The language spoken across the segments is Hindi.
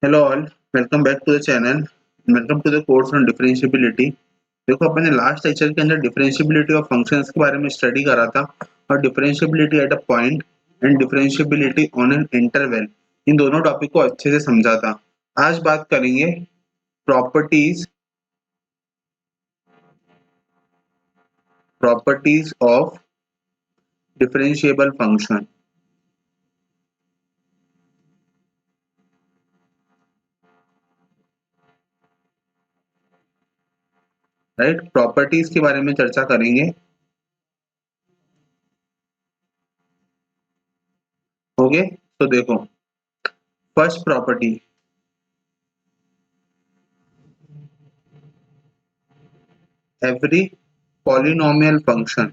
Hello all, welcome back to the channel. Welcome to the course on differentiability. देखो, अपन ने लास्ट लेक्चर के अंदर डिफरेंशिएबिलिटी ऑफ फंक्शंस के बारे में स्टडी करा था और differentiability at a point and differentiability on an interval, इन दोनों टॉपिक को अच्छे से समझा था। आज बात करेंगे properties properties of differentiable function. Right, properties के बारे में चर्चा करेंगे। ओके, तो देखो, first property, every polynomial function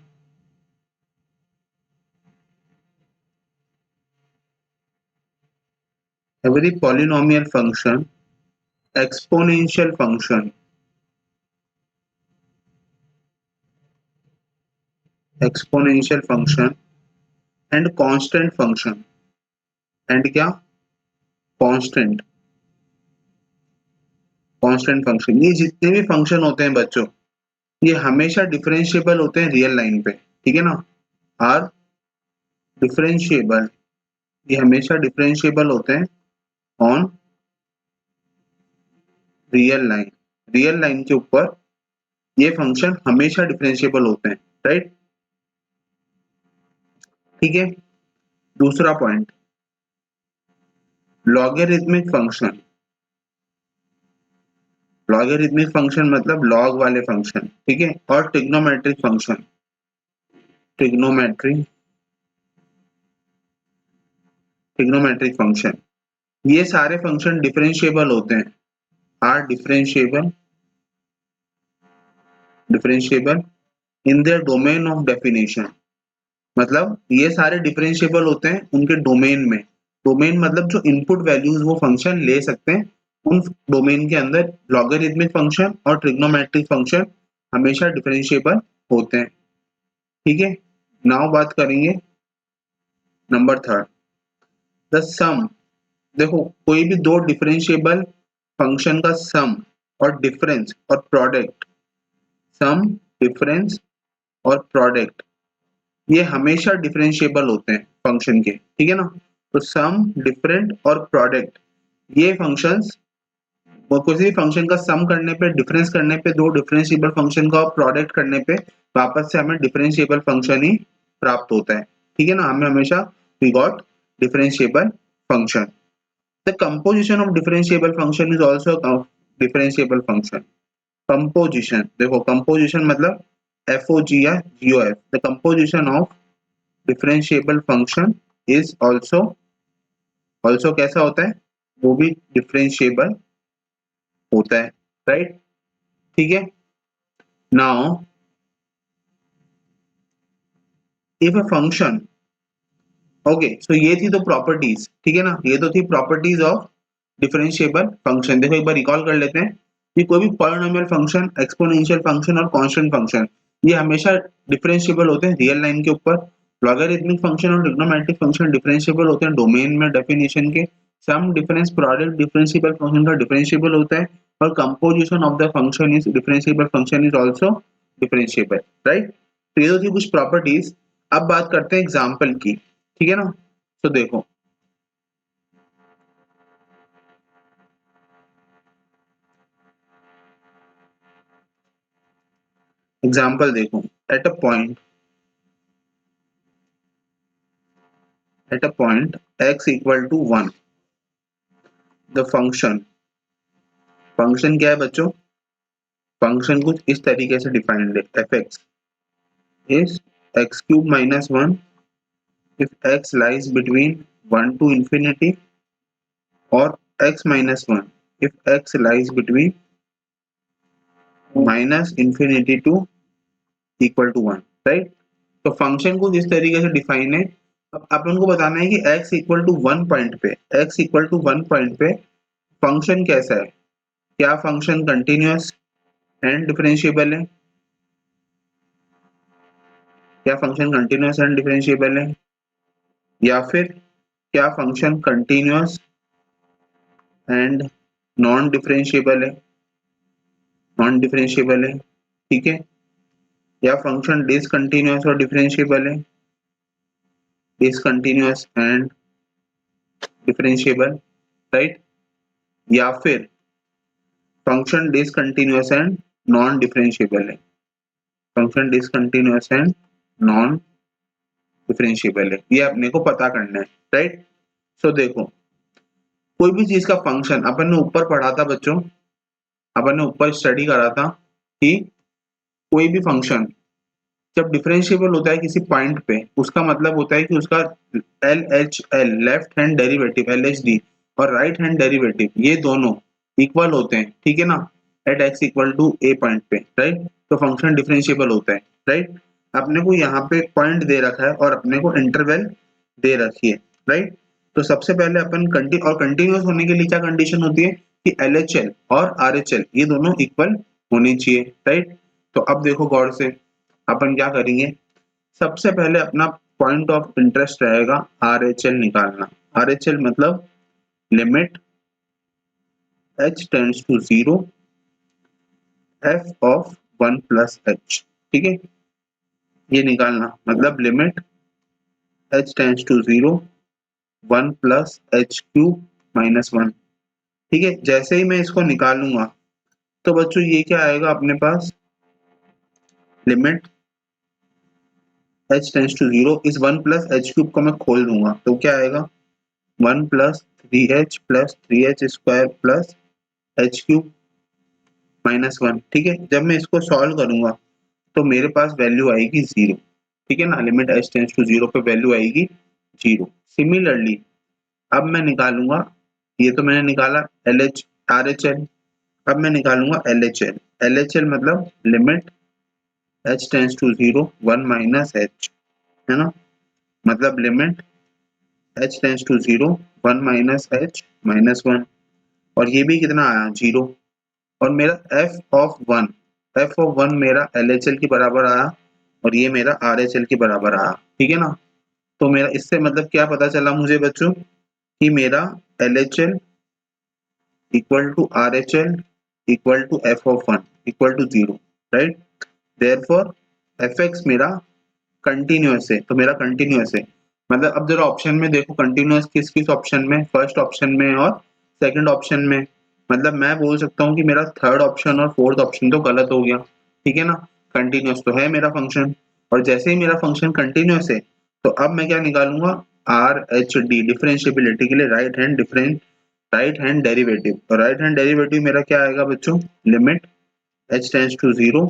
every polynomial function exponential function exponential function and constant function and क्या constant constant function, ये जितने भी फंक्शन होते हैं बच्चों, ये हमेशा डिफरेंशिएबल होते हैं रियल लाइन पे। ठीक है ना, आर डिफरेंशिएबल, ये हमेशा डिफरेंशिएबल होते हैं ऑन रियल लाइन के ऊपर ये फंक्शन हमेशा डिफरेंशिएबल होते हैं। राइट, ठीक है। दूसरा point, logarithmic function. Logarithmic function मतलब लॉग वाले फंक्शन, ठीक है। और trigonometric function, trigonometry trigonometric function, ये सारे फंक्शन डिफरेंशिएबल होते हैं, are differentiable in their domain of definition. मतलब ये सारे डिफरेंशिएबल होते हैं उनके डोमेन में। डोमेन मतलब जो इनपुट वैल्यूज वो फंक्शन ले सकते हैं, उन डोमेन के अंदर लॉगरिथमिक फंक्शन और ट्रिग्नोमेट्रिक फंक्शन हमेशा डिफरेंशिएबल होते हैं। ठीक है, नाउ बात करेंगे नंबर थर्ड, द सम। देखो, कोई भी दो डिफरेंशिएबल फंक्शन का सम और डिफरेंस और प्रोडक्ट, सम, डिफरेंस और प्रोडक्ट, ये हमेशा डिफरेंशिएबल होते हैं फंक्शन के। ठीक है ना, तो सम, डिफरेंट और प्रोडक्ट, ये फंक्शंस, वो किसी भी फंक्शन का सम करने पे, डिफरेंस करने पे, दो डिफरेंशिएबल फंक्शन का प्रोडक्ट करने पे वापस से हमें डिफरेंशिएबल फंक्शन ही प्राप्त होता है। ठीक है ना, हमें हमेशा we got differentiable function. The composition of differentiable function is also differentiable function. Composition, देखो कंपोजिशन मतलब एफओजी या g o f, the composition of differentiable function is also कैसा होता है, वो भी डिफरेंशिएबल होता है। राइट, ठीक है। Now if a function, okay, so ये थी तो प्रॉपर्टीज। ठीक है ना, ये तो थी प्रॉपर्टीज ऑफ डिफरेंशिएबल फंक्शन। देखो एक बार रिकॉल कर लेते हैं कि कोई भी पॉलिनोमियल फंक्शन, एक्सपोनेंशियल फंक्शन और कांस्टेंट फंक्शन, ये हमेशा डिफरेंशिएबल होते हैं रियल लाइन के ऊपर। लॉगरिथमिक फंक्शन और ट्रिग्नोमेट्रिक फंक्शन डिफरेंशिएबल होते हैं डोमेन में, डेफिनेशन के। सम, डिफरेंस, प्रोडक्ट डिफरेंशिएबल फंक्शन का डिफरेंशिएबल होता है और composition of the function is differentiable function is also differentiable. Right, तो ये तो थी कुछ प्रॉपर्टीज। अब बात करते हैं एग्जांपल की। ठीक है ना, तो देखो, एग्जांपल देखो, at a point x equal to 1, the function क्या है बच्चों, फंक्शन कुछ इस तरीके से डिफाइंड है, f x is x cube minus 1 if x lies between 1 to infinity, और x minus 1 if x lies between minus infinity to equal to 1। Right, तो फंक्शन को जिस तरीके से डिफाइन है, अब अपन को बताना है कि x इक्वल टू 1 पॉइंट पे, फंक्शन कैसा है, क्या फंक्शन कंटिन्यूअस एंड डिफरेंशिएबल है, क्या फंक्शन कंटिन्यूअस एंड डिफरेंशिएबल है, या फिर क्या function continuous and non differentiable है, नॉन डिफरेंशिएबल है, ठीक है, या फंक्शन डिसकंटिन्यूअस और डिफरेंशिएबल है, डिसकंटिन्यूअस एंड डिफरेंशिएबल, राइट, या फिर function discontinuous and non differentiable है, function discontinuous and non differentiable है, ये अपने को पता करना है, राइट। सो देखो, कोई भी चीज का फंक्शन अपन ने ऊपर पढ़ा था बच्चों, अपन ने ऊपर स्टडी करा था कि कोई भी फंक्शन जब डिफरेंशिएबल होता है किसी पॉइंट पे, उसका मतलब होता है कि उसका L H L left hand derivative L H D और राइट हैंड डेरिवेटिव ये दोनों इक्वल होते हैं, ठीक है ना, at x equal to a point पे, राइट, तो फंक्शन डिफरेंशिएबल होता है, राइट। अपने को यहाँ पे पॉइंट दे रखा है और अपने को इंटरवल दे रखी है, राइट। तो सबसे पहले अपन कंटिन्यूअस होने के लिए क्या कंडीशन होती है कि एल एच एल और आर एच एल ये दोनों इक्वल होने चाहिए, राइट। तो अब देखो गौर से, अपन क्या करेंगे, सबसे पहले अपना पॉइंट ऑफ इंटरेस्ट रहेगा आर एच एल निकालना। आर एच एल मतलब limit h tends to 0 f of 1 plus h, ठीक है, ये निकालना, मतलब limit h tends to 0 1 plus h cube minus 1, ठीक है। जैसे ही मैं इसको निकालूंगा तो बच्चों ये क्या आएगा अपने पास, लिमिट h टेंड्स टू 0, इस 1 प्लस h क्यूब को मैं खोल दूंगा तो क्या आएगा 1 plus 3h plus 3h square plus h cube minus 1, ठीक है। जब मैं इसको सॉल्व करूंगा तो मेरे पास वैल्यू आएगी 0, ठीक है ना, लिमिट h टेंड्स टू 0 पे वैल्यू आएगी 0। सिमिलरली अब मैं निकालूंगा, ये तो मैंने निकाला L H R H L, अब मैं निकालूंगा L H L. L H L मतलब limit h tends to 0 1 minus h, है ना, मतलब limit h tends to 0 1 minus h minus 1, और ये भी कितना आया 0, और मेरा f ऑफ 1 मेरा LHL के बराबर आया और ये मेरा RHL के बराबर आया, ठीक है ना। तो मेरा इससे मतलब क्या पता चला मुझे बच्चों कि मेरा LHL equal to RHL equal to f of 1 equal to 0, right. Therefore fx मेरा कंटिन्यूअस है, तो मेरा कंटिन्यूअस है, मतलब अब जरा ऑप्शन में देखो कंटिन्यूअस किस किस ऑप्शन में, फर्स्ट ऑप्शन में और सेकंड ऑप्शन में, मतलब मैं बोल सकता हूँ कि मेरा थर्ड ऑप्शन और फोर्थ ऑप्शन तो गलत हो गया, ठीक है ना। कंटिन्यूअस तो है मेरा फंक्शन, और जैसे ही मेरा फंक्शन कंटिन्यूअस है तो अब मैं क्या निकालूंगा आर एच डी, डिफरेंशिएबिलिटी के लिए राइट हैंड डेरिवेटिव, और राइट हैंड डेरिवेटिव मेरा क्या आएगा बच्चों, limit h tends to 0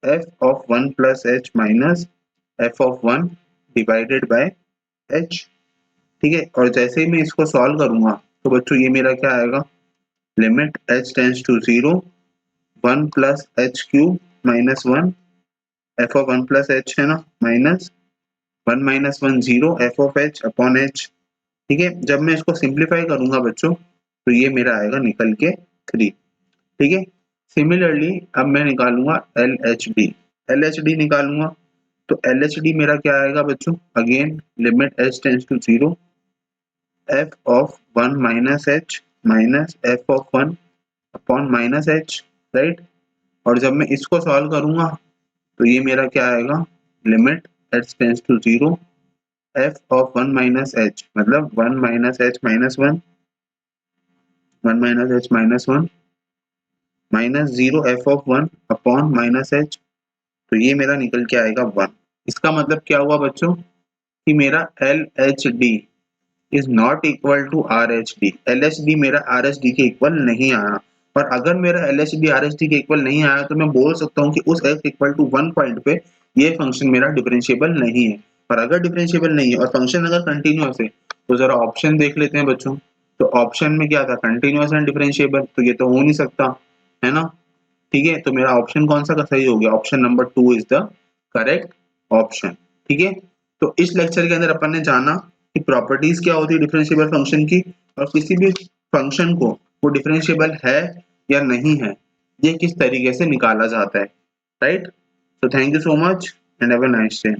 f of 1 plus h minus f of 1 divided by h, ठीक है। और जैसे ही मैं इसको सॉल्व करूंगा तो बच्चों ये मेरा क्या आएगा, limit h tends to 0 1 plus h cube minus 1 f of 1 plus h, है ना, minus 1 minus 1 0 f of h upon h, ठीक है। जब मैं इसको सिंप्लीफाई करूंगा बच्चों तो ये मेरा आएगा निकल के 3, ठीक है। सिमिलरली अब मैं निकालूंगा एल एच डी निकालूंगा, तो एल एच डी मेरा क्या आएगा बच्चों, again limit h tends to 0 f of 1 minus h minus f of 1 upon minus h, right. और जब मैं इसको सॉल्व करूंगा तो ये मेरा क्या आएगा, limit h tends to 0 f of 1 minus h, मतलब 1 minus h minus 1 1 minus h minus 1 minus 0 f of 1 upon minus h, तो ये मेरा निकल के आएगा 1। इसका मतलब क्या हुआ बच्चों कि मेरा L H D is not equal to R H D, L H D मेरा आर एच डी के इक्वल नहीं आया, और अगर मेरा L H D R H D के इक्वल नहीं आया तो मैं बोल सकता हूँ कि उस x इक्वल टू 1 पॉइंट पे ये फंक्शन मेरा डिफरेंशिएबल नहीं है। और अगर डिफरेंशिएबल नहीं है और फंक्शन अगर कंटिन्यूअस है तो जरा ऑप्शन देख लेते हैं बच्चों, तो ऑप्शन में क्या था, कंटिन्यूअस एंड डिफरेंशिएबल, तो ये तो हो नहीं सकता, है ना, ठीक है। तो मेरा ऑप्शन कौन सा का सही हो गया, option number 2 is the correct option, ठीक है। तो इस लेक्चर के अंदर अपन ने जाना कि प्रॉपर्टीज क्या होती है डिफरेंशिएबल फंक्शन की, और किसी भी फंक्शन को वो डिफरेंशिएबल है या नहीं है ये किस तरीके से निकाला जाता है, राइट। तो thank you so much and have a nice day.